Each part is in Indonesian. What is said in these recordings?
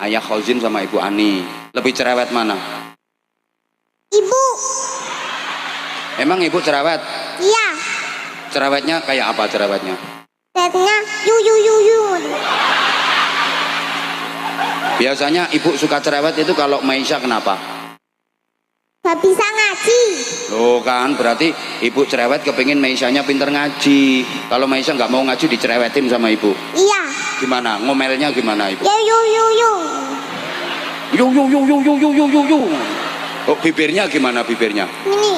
Ayah Khozin sama Ibu Ani. Lebih cerewet mana? Ibu. Emang Ibu cerewet? Iya. Cerewetnya kayak apa cerewetnya? Cerewetnya yu. Biasanya Ibu suka cerewet itu kalau Maisha kenapa? Gak bisa ngaji. Loh kan berarti Ibu cerewet kepingin Maishanya pinter ngaji. Kalau Maisha nggak mau ngaji dicerewetin sama Ibu. Iya. Gimana? Ngomelnya gimana Ibu? Yu. Yu. Oh, bibirnya gimana bibirnya? Ini.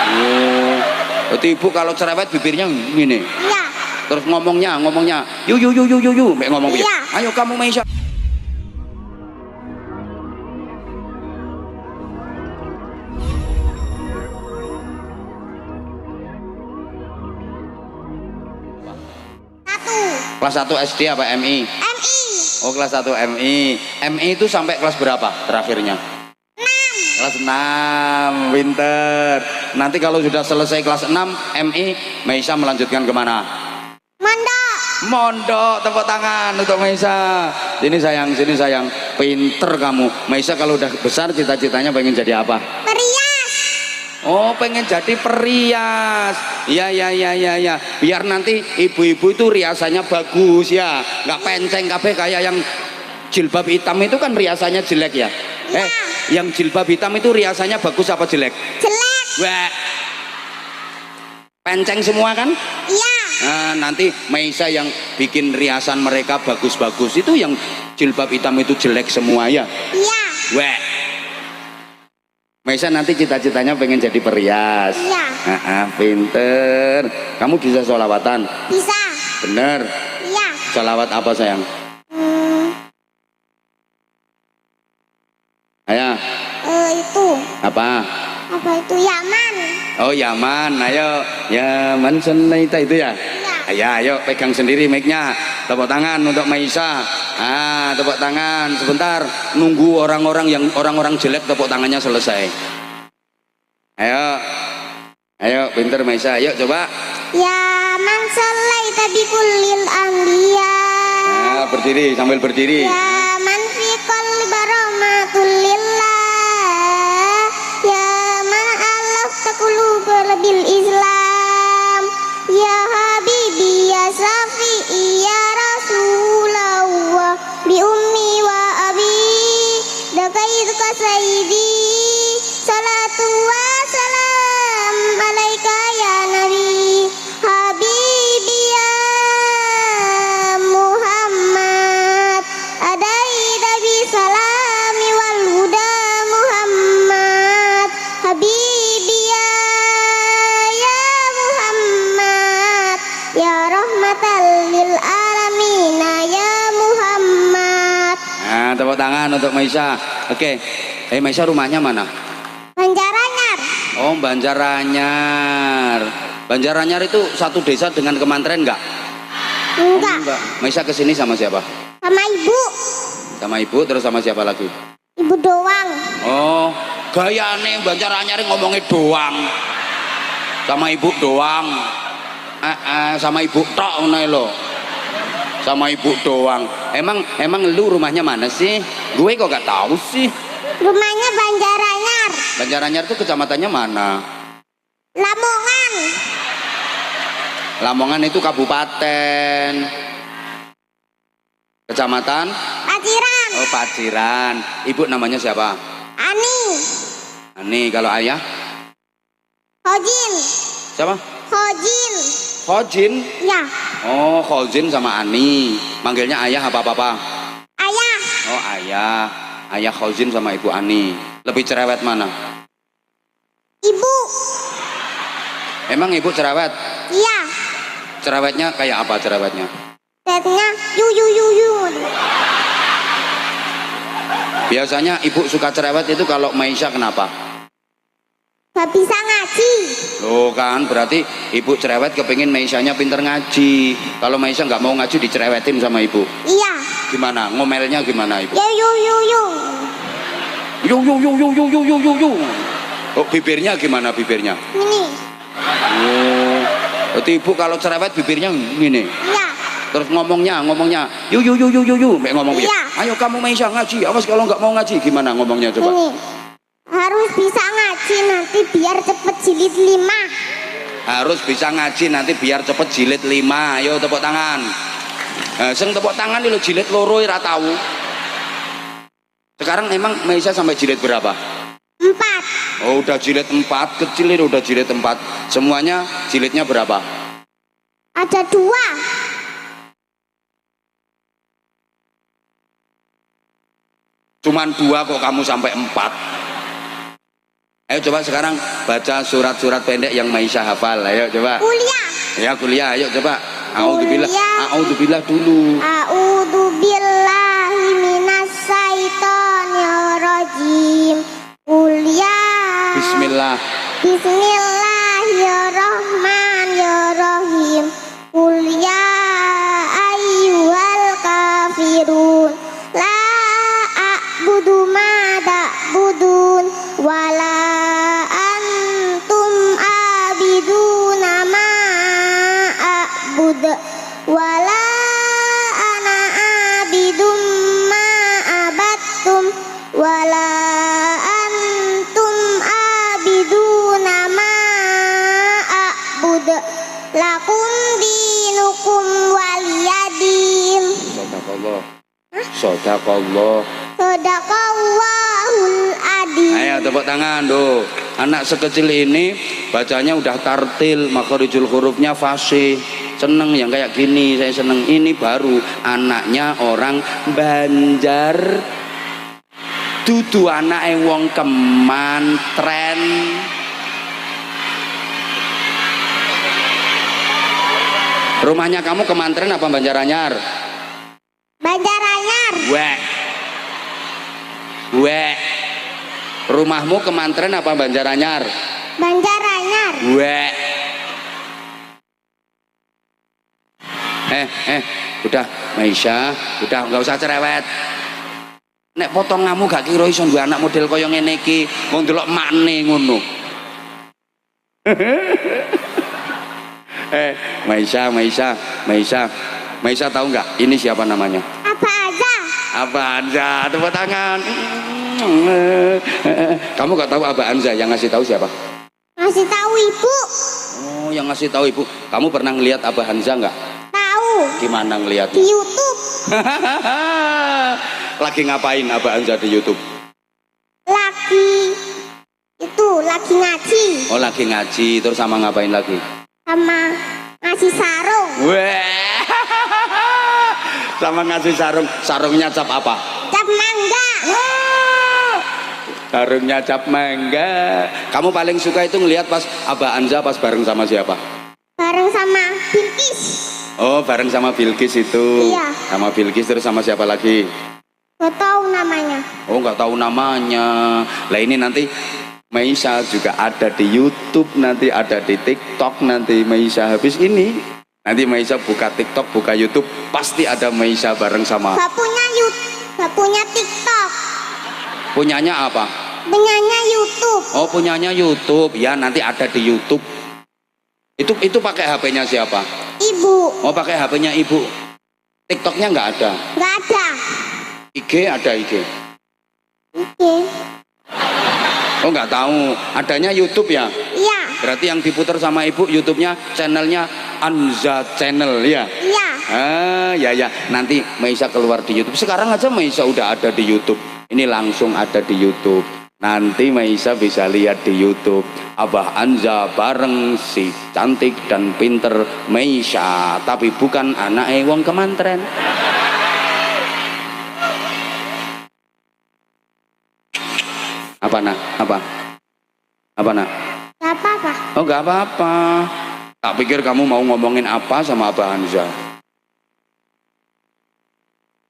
Oh, berarti Ibu kalau cerewet bibirnya gini. Iya. Terus ngomongnya yu. Mbak ngomong gitu. Iya. Ayo kamu Maisha. Kelas 1 SD apa MI? MI. Oh kelas 1 MI. MI itu sampai kelas berapa terakhirnya? 6. Kelas 6. Pinter. Nanti kalau sudah selesai kelas 6 MI, Maisha melanjutkan kemana? Mondok. Tepuk tangan untuk Maisha. Sini sayang. Pinter kamu. Maisha kalau udah besar cita-citanya pengen jadi apa? Perias. Oh pengen jadi perias. Ya. Biar nanti ibu-ibu itu riasannya bagus ya. Nggak penceng kabeh kayak yang jilbab hitam itu kan riasannya jelek ya. Ya. Yang jilbab hitam itu riasannya bagus apa jelek? Jelek. Wah. Penceng semua kan? Iya. Nah, nanti Maisha yang bikin riasan mereka bagus-bagus itu yang jilbab hitam itu jelek semua ya. Iya. Wah. Maisha nanti cita-citanya pengen jadi perias. Iya. Pinter. Kamu bisa sholawatan? Bisa. Bener. Iya. Sholawat apa sayang? Ayo. Itu. Apa itu Yaman. Oh Yaman. Ayo Yaman Sunaita itu ya. Iya. Ayo pegang sendiri mic-nya. Tepuk tangan untuk Maisha. Tepuk tangan sebentar. Nunggu orang-orang jelek tepuk tangannya selesai. Ayo pinter Maisha. Ayo coba. Yaman Sunaita bikulil anbiya. Berdiri sambil berdiri. Yaman fi qalbi baramatul lillah. Yaman alaf taquluba bil Islam. Ya Habibi ya Safi'i ya Rasulullah bi ummi wa abi dakaituka sayyidi salatu wa salam alaika ya nabi habibi ya Muhammad adaida bi salami wal huda Muhammad habibi ya Muhammad ya rahmatan lil alamin ya Muhammad. Tepuk tangan untuk Maisha. Oke. Maisha rumahnya mana? Banjaranyar. Oh Banjaranyar. Banjaranyar itu satu desa dengan Kemantren enggak? Enggak. Maisha kesini sama siapa? Sama ibu. Sama ibu terus sama siapa lagi? Ibu doang. Oh gayane Banjaranyar ngomongnya doang. Sama ibu doang. Sama ibu tok ngono lho. Sama ibu doang. Emang lu rumahnya mana sih? Gue kok gak tahu sih. Rumahnya Banjaranyar. Banjaranyar itu kecamatannya mana? Lamongan. Lamongan itu kabupaten. Kecamatan? Paciran. Oh Paciran. Ibu namanya siapa? Ani. Kalau ayah? Khozin. Siapa? Khozin. Ya. Oh Khozin sama Ani. Manggilnya ayah apa papa? Ayah. Oh ayah. Ayah Khozin sama ibu Ani. Lebih cerewet mana? Ibu. Emang ibu cerewet? Iya. Cerewetnya kayak apa cerewetnya? Cerewetnya yu. Biasanya ibu suka cerewet itu kalau Maisha kenapa? Gak bisa ngaji. Loh kan berarti ibu cerewet kepingin Maishanya pinter ngaji. Kalau Maisha nggak mau ngaji dicerewetin sama ibu. Iya. Gimana? Ngomelnya gimana ibu? Yu. Yu. Oh bibirnya gimana bibirnya? Ini. Oh berarti ibu kalau cerewet bibirnya gini. Iya. Terus ngomongnya, yu yu yu yu yu yu, mek ngomong piye? Iya. Ayo kamu Maisha ngaji. Awas kalau nggak mau ngaji gimana ngomongnya coba? Ini harus bisa ngaji nanti biar cepet jilid 5. Harus bisa ngaji nanti biar cepet jilid 5. Ayo tepuk tangan. Sing tepuk tangan lho jilid loro ora tahu. Sekarang emang Maisha sampai jilid berapa? 4. Oh udah jilid 4, kecil ini udah jilid 4. Semuanya jilidnya berapa? Ada 2. Cuman 2 kok kamu sampai 4. Ayo coba sekarang baca surat-surat pendek yang Maisha hafal. Ayo coba. Kuliah. Ya kuliah, ayo coba. Kuliah. A'udzubillah dulu. A'udzubillahi minasyaitonirrajim. Kuliah. Bismillah. Bismillahirrahmanirrahim. Kuliah ayyuhal kafirun. La a'budu ma ta'budun. Wala antum abiduna ma a'bud. Wala ana abidum ma abattum. Wala antum abiduna ma a'bud. Lakum dinukum waliyadin. Sadaqallah. Sadaqallah. Sadaqallahul adzim. Ayo tepuk tangan tuh. Anak sekecil ini bacanya udah tartil, makharijul hurufnya fasih. Seneng yang kayak gini, saya seneng. Ini baru anaknya orang Banjar. Dudu anake wong kemantren. Rumahnya kamu kemantren apa Banjaranyar? Banjaranyar. Wek. Rumahmu kemantren apa Banjaranyar? Banjaranyar. Wek. Udah Maisha, udah nggak usah cerewet. Nek potonganmu gak kira iso duwe anak model kaya ngene iki, wong delok makne ngono. Maisha tahu nggak ini siapa namanya? Abah Anza, tepuk tangan. Kamu gak tahu Abah Anza? Yang ngasih tahu siapa? Ngasih tahu ibu. Oh, yang ngasih tahu ibu. Kamu pernah ngelihat Abah Anza nggak? Tahu. Gimana ngelihatnya? Di YouTube. Lagi ngapain Abah Anza di YouTube? Lagi ngaji. Oh, lagi ngaji. Terus sama ngapain lagi? Sama ngasih sarung. Wah. Sama ngasih sarung. Sarungnya cap apa? Cap mangga. Sarungnya cap mangga. Kamu paling suka itu ngelihat pas Abah Anza pas bareng sama siapa? Bareng sama Bilkis. Oh, bareng sama Bilkis itu. Iya. Sama Bilkis terus sama siapa lagi? Gak tahu namanya. Oh, nggak tahu namanya. Lah ini nanti Maisha juga ada di YouTube, nanti ada di TikTok, nanti Maisha habis ini. Nanti Maisha buka TikTok, buka YouTube, pasti ada Maisha bareng sama. Gak punya YouTube, gak punya TikTok. Punyanya apa? Punyanya YouTube. Oh, punyanya YouTube. Ya, nanti ada di YouTube. Itu pakai HP-nya siapa? Ibu. Oh, pakai HP-nya ibu. TikToknya nggak ada. Gak ada. IG ada IG. Oke. Oh, nggak tahu. Adanya YouTube ya. Iya. Berarti yang diputar sama ibu YouTube-nya channelnya Anza Channel ya. Iya. Ya. Nanti Maisha keluar di YouTube. Sekarang aja Maisha udah ada di YouTube. Ini langsung ada di YouTube. Nanti Maisha bisa lihat di YouTube Abah Anza bareng si cantik dan pinter Maisha, tapi bukan anak wong kemantren. Apa nak? Apa nak? Gak apa-apa. Oh, nggak apa-apa. Tak pikir kamu mau ngomongin apa sama Abah Anza.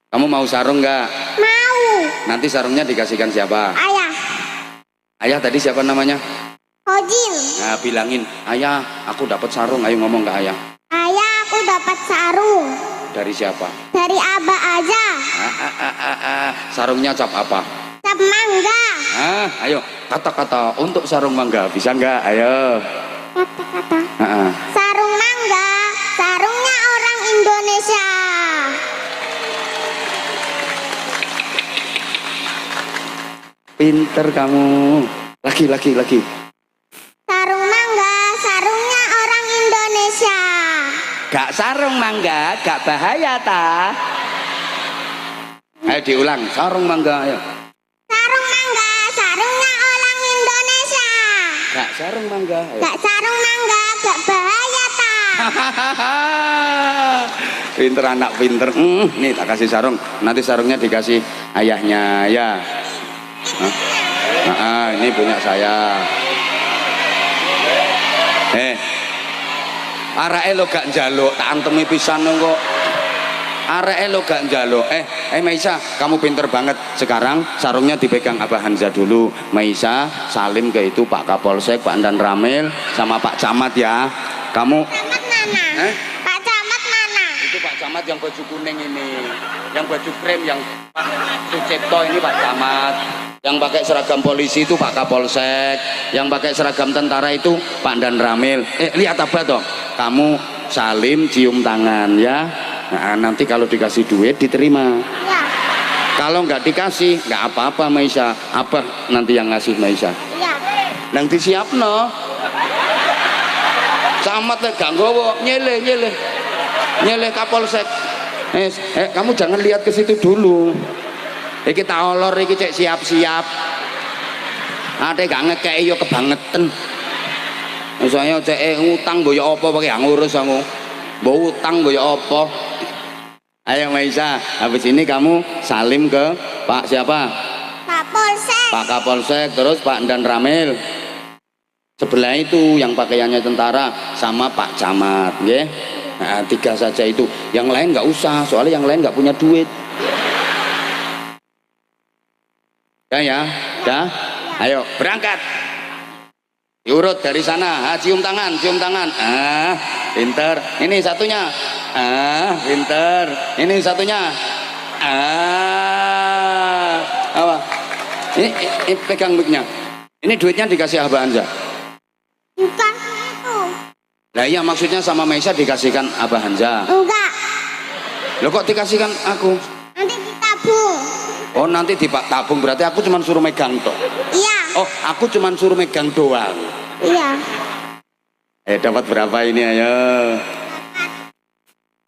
Kamu mau sarung nggak? Mau. Nanti sarungnya dikasihkan siapa? Ayah. Ayah tadi siapa namanya? Hojin. Nah, bilangin, ayah, aku dapat sarung. Ayo ngomong ke ayah. Ayah, aku dapat sarung. Dari siapa? Dari Abah aja. Sarungnya cap apa? Cap mangga. Ayo, kata-kata untuk sarung mangga. Bisa nggak? Ayo. Kata-kata. Sarung mangga. Sarungnya orang Indonesia. Pinter kamu. Lagi. Sarung mangga, sarungnya orang Indonesia. Gak sarung mangga, gak bahaya ta? Ayo diulang, sarung mangga ayo. Sarung mangga, sarungnya orang Indonesia. Gak sarung mangga. Ayo. Gak sarung mangga, gak bahaya ta? Pinter anak pinter. Nih tak kasih sarung. Nanti sarungnya dikasih ayahnya ya. Ini punya saya. Areke lo gak njaluk, tak antemi pisan kok. Areke lo gak njaluk. Maisa, kamu pinter banget. Sekarang sarungnya dipegang Abah Hanza dulu. Maisa, salim ke itu Pak Kapolsek, Pak Andan Ramil, sama Pak Camat ya. Kamu Camat mana? Pak Camat mana? itu Pak Camat yang baju kuning ini, yang baju krem, yang Pak Sucipto ini Pak Camat, yang pakai seragam polisi itu Pak Kapolsek, yang pakai seragam tentara itu Pak Dan Ramil. Lihat apa toh, kamu salim cium tangan ya. Nah, nanti kalau dikasih duit diterima, Ya. kalau nggak dikasih nggak apa-apa Maisa, Abah nanti yang ngasih Maisa. Ya. Nang disiapno. Camat gak nggowo, nyele Kapolsek. Kamu jangan lihat ke situ dulu. Iki tak olor iki cek siap-siap. Ate gak ngekeki yo kebangetan. Misalnya cek utang mbok yo apa pakai ngurus kamu. Mbok utang mbok yo apa. Ayo Maisa, habis ini kamu salim ke Pak siapa? Pak Polsek. Pak Kapolsek, terus Pak Dan Ramil. Sebelah itu yang pakaiannya tentara sama Pak Camat, ya. Nah, 3 saja itu. Yang lain nggak usah, soalnya yang lain nggak punya duit. Ya. Ayo berangkat. Diurut dari sana. Cium tangan. Pinter. Ini satunya. Pinter. Ini satunya. Apa? Ini pegang mic-nya. Ini duitnya dikasih Abah Hanza. Bukan itu. Lah iya maksudnya sama Maisa dikasihkan Abah Hanza. Enggak. Loh kok dikasihkan aku? Nanti ditabung. Oh nanti tabung, berarti aku cuma suruh megang toh. Iya. Oh aku cuma suruh megang doang. Iya. Dapat berapa ini ayo?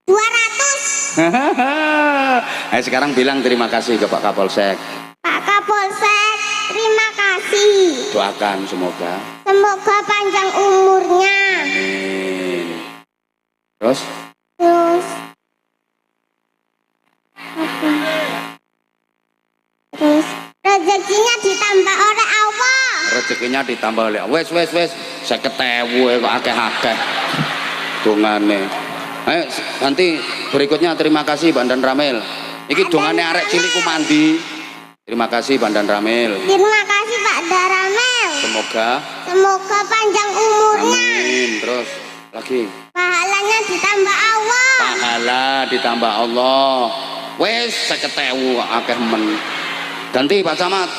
200. Sekarang bilang terima kasih ke Pak Kapolsek. Pak Kapolsek, terima kasih. Doakan semoga. Semoga panjang umurnya. Amin. Terus? Terus rezekinya ditambah oleh Allah. Rezekinya ditambah oleh wes 50.000 kok akeh-akeh dongane. Ayo nanti berikutnya terima kasih Bandan Ramil. Iki dongane arek cilik ku mandi. Terima kasih Bandan Ramil. Terima kasih Pak Daramel. Semoga panjang umurnya. Amin. Terus lagi. Pahalanya ditambah Allah. Pahala ditambah Allah. Wes 50.000 akeh men. Ganti Pak Camat.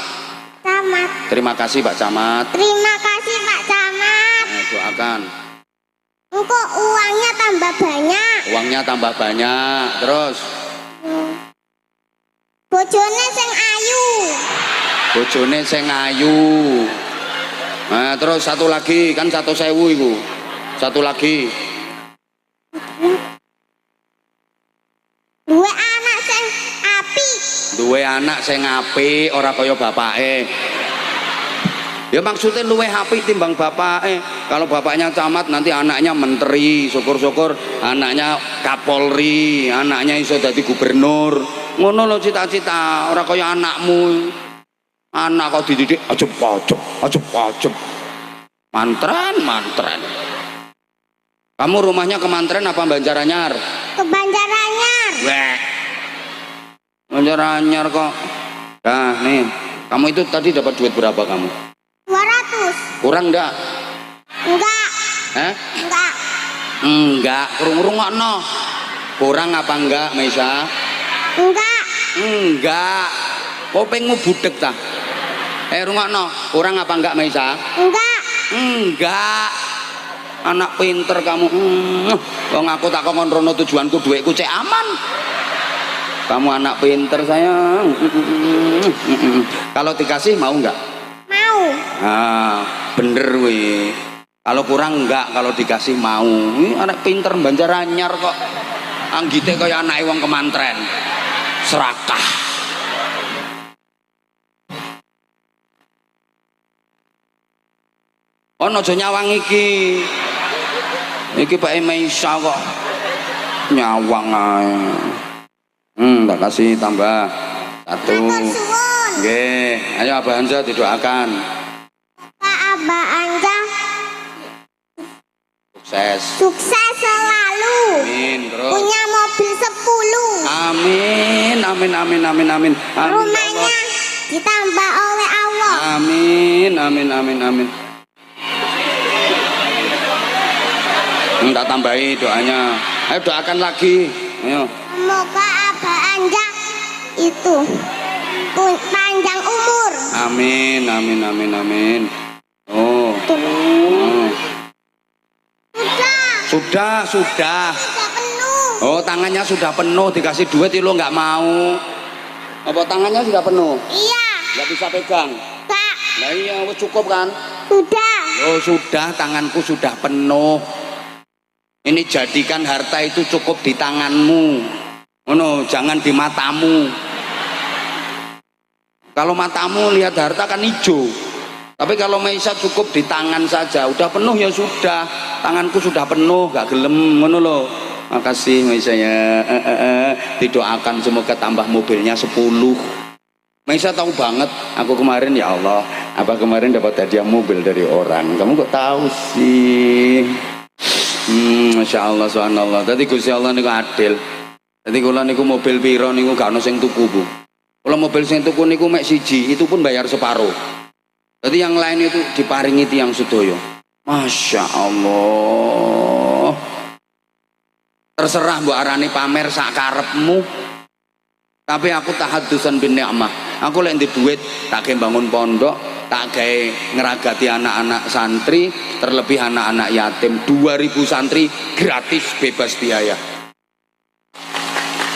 Camat. Terima kasih Pak Camat. Terima kasih Pak Camat. Doakan. Engkau uangnya tambah banyak. Uangnya tambah banyak. Terus. Bojone sing ayu. Bojone sing ayu. Nah, terus satu lagi kan 100.000 itu. Satu lagi. Dua anak sing api. Duwe anak sing apik ora kaya bapake. Ya maksudnya luwe apik timbang bapake. Kalau bapaknya camat nanti anaknya menteri, syukur-syukur anaknya Kapolri, anaknya iso dadi gubernur. Ngono lho cita-cita, ora kaya anakmu. Anak kok dididik ajep. Mantren. Kamu rumahnya ke Mantren apa Banjaranyar? Ke Banjaranyar. Weh. Banjaranyar kok. Nah, nih. Kamu itu tadi dapat duit berapa kamu? 200. Kurang enggak? Enggak. Enggak, rungokno. Kurang apa enggak, Maisa? Enggak. Kopengmu budek ta? Rungokno, kurang apa enggak, Maisa? Enggak. Anak pinter kamu. Wong aku tak kongkon rono tujuanku duitku cek aman. Kamu anak pinter sayang. Kalau dikasih mau nggak? Mau. Ah, bener weh. Kalau kurang enggak, kalau dikasih mau. Ini anak pinter Banjaranyar kok. Anggite kaya anake wong kemantren. Serakah. Ono aja nyawang iki. Iki Pak Maisa kok nyawang ae. Tak kasih tambah 1. Matur suwun. Nggih, ayo Abah Anja didoakan. Pak Abah Anja sukses selalu. Amin. Terus. Punya mobil 10. Amin, amin, amin, amin, amin. Amin. Rumahnya ditambah oleh Allah. Amin, amin, amin, amin. Tak tambahi doanya. Ayo doakan lagi. Ayo. Semoga Abah Anja itu panjang umur. Amin, amin, amin, amin. Oh. Sudah. Sudah. Sudah penuh. Oh, tangannya sudah penuh, dikasih duit lo nggak mau. Apa tangannya sudah penuh? Iya. Nggak bisa pegang. Pak. Nah iya, cukup kan? Sudah. Oh sudah, tanganku sudah penuh. Ini jadikan harta itu cukup di tanganmu. Oh no, jangan di matamu. Kalau matamu lihat harta kan hijau. Tapi kalau Maisa cukup di tangan saja. Udah penuh ya sudah. Tanganku sudah penuh, gak gelem ngono loh. Makasih Maisa ya. Didoakan semoga tambah mobilnya 10. Maisa tahu banget. Aku kemarin ya Allah, apa kemarin dapat hadiah mobil dari orang. Kamu kok tahu sih? Masya Allah, subhanallah. Tadi Gusti Allah niku adil. Tadi kula niku mobil piro niku gak ono sing tuku Bu. Kalau mobil sing tuku niku mek siji, itu pun bayar separuh. Jadi yang lain itu diparingi tiyang sedoyo. Masya Allah. Terserah mbok arani pamer sak karepmu. Tapi aku tahaddusan bin ni'mah. Aku lek ndek duit tak gawe bangun pondok, tak gawe ngeragati anak-anak santri, terlebih anak-anak yatim. 2000 santri gratis bebas biaya.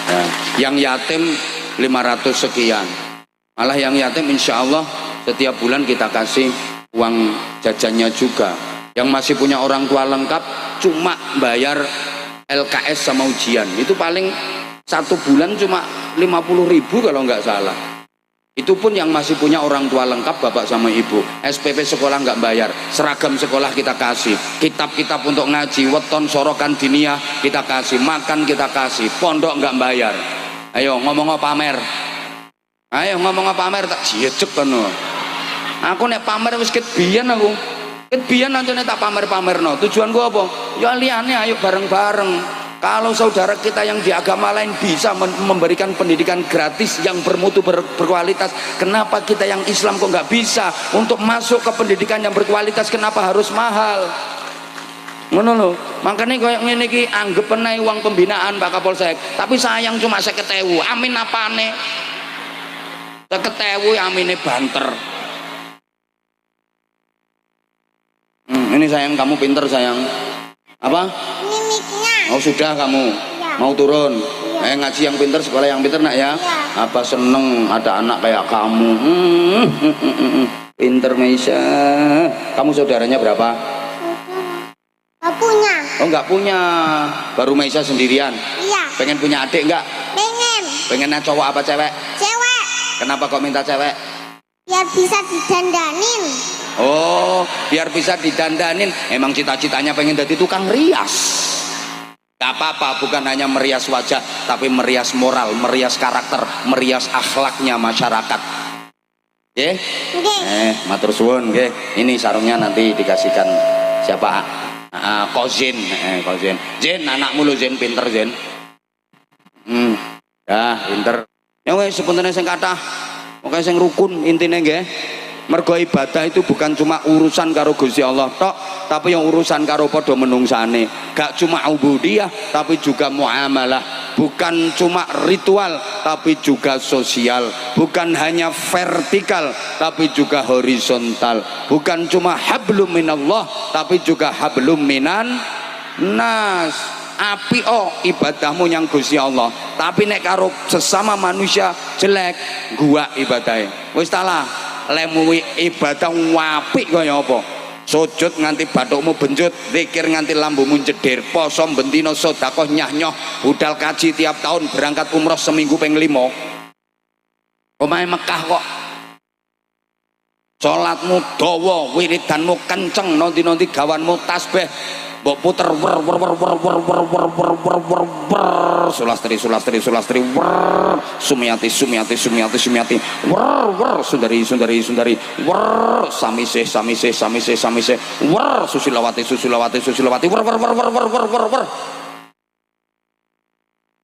Ya, yang yatim 500 sekian. Malah yang yatim insya Allah setiap bulan kita kasih uang jajannya juga. Yang masih punya orang tua lengkap cuma bayar LKS sama ujian. Itu paling 1 bulan cuma 50.000 kalau nggak salah. Itu pun yang masih punya orang tua lengkap bapak sama ibu. SPP sekolah nggak bayar, seragam sekolah kita kasih, kitab-kitab untuk ngaji, weton sorokan diniyah kita kasih, makan kita kasih, pondok nggak bayar. Ayo ngomong pamer. Ayo ngomong pamer tak jejek kan. Aku nek pamer wis ket biyen aku. Ket biyen ancane tak pamer-pamerno. Tujuanku apa? Ya liyane ayo bareng-bareng. Kalau saudara kita yang di agama lain bisa memberikan pendidikan gratis yang bermutu berkualitas, kenapa kita yang Islam kok nggak bisa untuk masuk ke pendidikan yang berkualitas? Kenapa harus mahal? Ngono lho. Makanya koyo ngene iki anggap penae uang pembinaan Pak Kapolsek, tapi sayang cuma 50.000. Amin apane? 50.000 amine banter. Ini sayang, kamu pinter sayang. Apa? Ini mic-nya. Oh sudah kamu Ya. mau turun? Ya. Ngaji yang pinter, sekolah yang pinter nak ya. Ya. Apa seneng ada anak kayak kamu. Pinter Maisa. Kamu saudaranya berapa? Gak punya. Oh nggak punya, baru Maisa sendirian. Iya. Pengen punya adik nggak? Pengen. Pengennya cowok apa cewek? Cewek. Kenapa kok minta cewek? Biar bisa didandanin. Oh, biar bisa didandanin. Emang cita-citanya pengen jadi tukang rias. Gak apa-apa, bukan hanya merias wajah, tapi merias moral, merias karakter, merias akhlaknya masyarakat. Oke? Matur suwun, nggih. Ini sarungnya nanti dikasihkan siapa? Kozin, Kozin. Jen, anakmu lo Jen, pinter Jen. Ya, pinter. Ya wes sebenarnya sing kathah, pokoke sing rukun intine nggih. Mergo ibadah itu bukan cuma urusan karo Gusti Allah tok, tapi yang urusan karo padha menungsane. Gak cuma ubudiyah, tapi juga muamalah. Bukan cuma ritual, tapi juga sosial. Bukan hanya vertikal, tapi juga horizontal. Bukan cuma hablum minallah, tapi juga hablum minan nas. apik ibadahmu yang Gusti Allah, tapi nek karo sesama manusia jelek gua ibadahe. Wis talah lemu ibadah apik kaya apa? Sujud nganti bathukmu benjut, zikir nganti lambumu ceder, poso bendina sedekah nyah-nyoh, budal kaji tiap tahun, berangkat umroh seminggu ping 5. Omahe Mekah kok. Salatmu dawa, wiridanmu kenceng, nanti-nanti gawanmu tasbih, mbok puter wer wer wer wer wer wer wer wer wer wer wer sulastri sulastri sulastri wer sumiati sumiati sumiati sumiati wer wer sundari sundari sundari wer samise samise samise samise wer susilawati susilawati susilawati wer wer wer wer wer wer wer wer.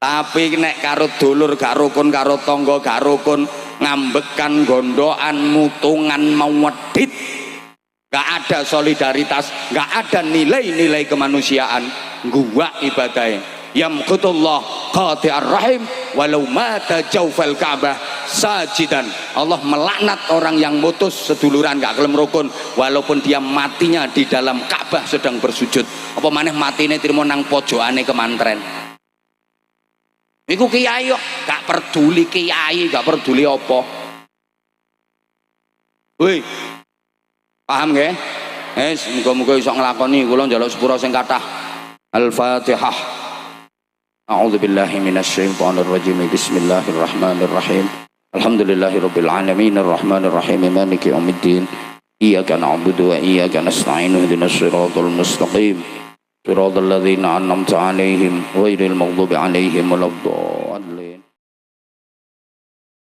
Tapi nek karo dulur gak rukun, karo tangga gak rukun, ngambekan gondokan mutungan mewedit, gak ada solidaritas, gak ada nilai-nilai kemanusiaan, gua ibadahnya yamqutullah qati'ar rahim walau mata jawfal ka'bah sajidan. Allah melaknat orang yang mutus seduluran gak kelem rukun walaupun dia matinya di dalam Ka'bah sedang bersujud, apa maneh matine trimo nang pojokane kemantren. Iku kiai kok gak peduli kiai, gak peduli apa. Woi, paham nggih? Wis muga-muga iso nglakoni, kula njaluk sepura sing kathah. Al-Fatihah. A'udzubillahi minasyaitonir rajim. Bismillahirrahmanirrahim. Alhamdulillahirabbil alamin arrahmanir rahim maliki yaumiddin. Iyyaka na'budu wa iyyaka nasta'in ihdinas siratal mustaqim. صراط الذين أنعمت عليهم غير المغضوب عليهم ولا الضالين.